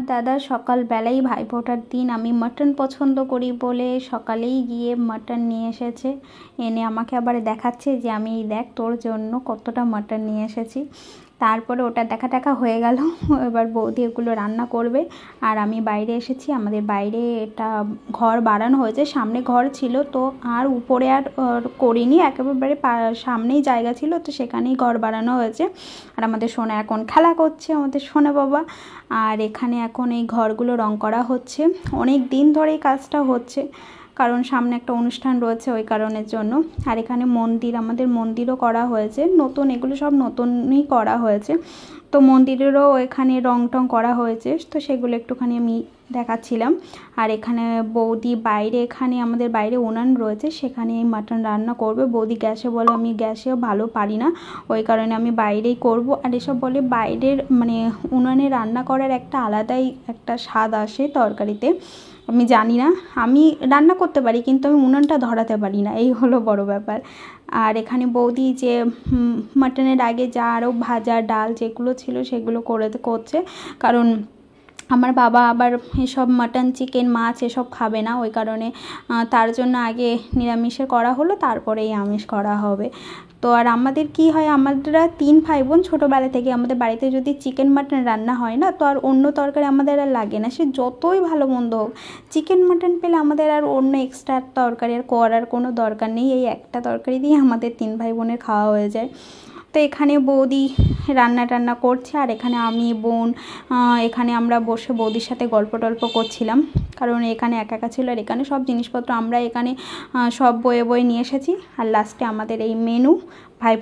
দাদা সকালবেলাই ভাইফোঁটার দিন আমি মাটন পছন্দ করি বলে সকালেই গিয়ে মাটন নিয়ে এসেছে, এনে আমাকে আবার দেখাচ্ছে যে আমি দেখ তোর জন্য কতটা মাটন নিয়ে এসেছি। তারপরে ওটা দেখা হয়ে গেল। এবার বৌদি এগুলো রান্না করবে আর আমি বাইরে এসেছি। আমাদের বাইরে এটা ঘর বাড়ানো হয়েছে, সামনে ঘর ছিল তো আর উপরে আর করিনি, একেবারে সামনেই জায়গা ছিল তো সেখানেই ঘর বাড়ানো হয়েছে। আর আমাদের সোনা এখন খেলা করছে, আমাদের সোনা বাবা। আর এখানে এখন এই ঘরগুলো রং করা হচ্ছে, অনেক দিন ধরে এই কাজটা হচ্ছে কারণ সামনে একটা অনুষ্ঠান রয়েছে ওই কারণের জন্য। আর এখানে মন্দির, আমাদের মন্দিরও করা হয়েছে নতুন, এগুলো সব নতুনই করা হয়েছে তো মন্দিরেরও এখানে রং টং করা হয়েছে তো সেগুলো একটুখানি আমি দেখাচ্ছিলাম। আর এখানে বৌদি বাইরে, এখানে আমাদের বাইরে উনান রয়েছে সেখানে এই মাটন রান্না করবে। বৌদি গ্যাসে বলে আমি গ্যাসেও ভালো পারি না, ওই কারণে আমি বাইরেই করব। আর এসব বলে বাইরের মানে উনানে রান্না করার একটা আলাদাই একটা স্বাদ আসে তরকারিতে, আমি জানি না, আমি রান্না করতে পারি কিন্তু আমি উনানটা ধরাতে পারি না, এই হলো বড় ব্যাপার। আর এখানে বৌদি যে মাটনের আগে যা আরও ভাজা ডাল যেগুলো ছিল সেগুলো করছে, কারণ আমার বাবা আবার এসব মাটন চিকেন মাছ এসব খাবে না, ওই কারণে তার জন্য আগে নিরামিষের করা হলো, তারপরেই আমিষ করা হবে। তো আর আমাদের কি হয়, আমরা 3 ভাই বোন, ছোটোবেলা থেকে আমাদের বাড়িতে যদি চিকেন মাটন রান্না হয় না তো আর অন্য তরকারি আমাদের আর লাগে না, সে যতই ভালো মন্দ হোক চিকেন মাটন পেলে আমাদের আর অন্য এক্সট্রা তরকারি আর করার কোনো দরকার নেই, এই একটা তরকারি দিয়ে আমাদের 3 ভাই বোনের খাওয়া হয়ে যায়। তো এখানে বৌদি রান্না করছে আর এখানে আমি বোন এখানে আমরা বসে বৌদির সাথে গল্প টল্প করছিলাম, কারণ এখানে একা ছিল আর এখানে সব জিনিসপত্র আমরা এখানে সব বয়ে নিয়ে এসেছি। আর লাস্টে আমাদের এই মেনু ভাই